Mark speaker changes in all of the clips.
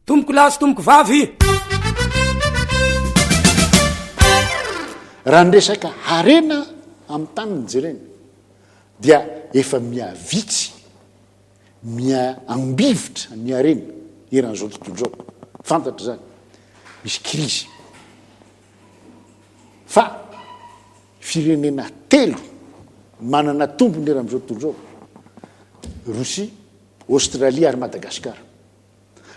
Speaker 1: tomboko lasy tomboko vavy
Speaker 2: raha nyresaka harena amin'ny taniny jereny dia efa miavitsy miambivitra ny harena eran'izao tontolo zao fantatra zany misy krizy fa firenena telo manana tombony era am'izao tontolo zao Rosia, Australia ary Madagasikara.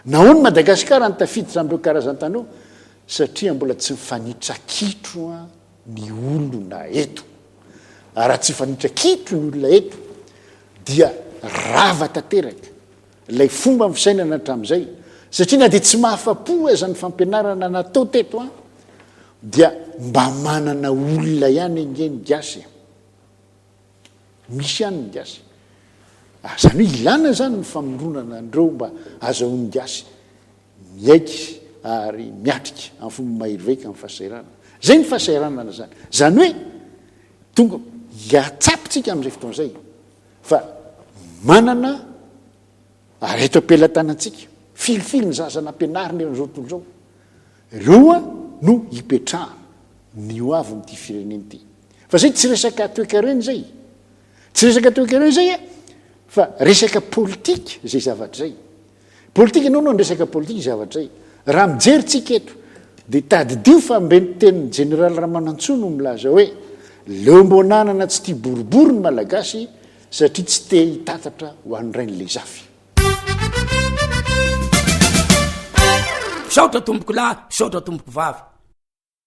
Speaker 2: Nahoany Madagasikara ny tafiditra am'ireo karazan-tanao satria mbola tsy mifanitra kitro ny olona eto. Raha tsy mifanitra kitro ny olona eto dia rava tanteraka ilay fomba fisainana hatramin'izay satria na dia tsy mahafa-po aza ny fampianarana natao teto dia mba manana olona ihany engeny gasy misy ihany ny gasy zany hoe ilana zany ny famoronana andreo mba azahoany gasy miaiky ary miatrika amin'ny fomba mahiriveka amin'ny fahasahiranana zay ny fahasahiranana zany zany hoe tonga hiatsapitsika amin'izay fotoan'izay fa manana ary eto ampelantanantsika filifily ny zaza nampianarina eran'izao tontolo zao ireo no hipetrahana ny ho avy n'ity fireneny ity fa zay tsy resaka toekareny zay tsy resaka toekareny zay fa resaka politika zay zavatra zay politika anao no resaka politika zavatra zay raha mijery tsika eto dia tadidio fa mbeny tenin'ny général Ramanantsoa no milaza hoe leo mbonanana tsy tia boribory ny malagasy satria tsy te hitatatra ho an'irainy le zafy
Speaker 1: saotra tomboko lahy saotra tomboko vavy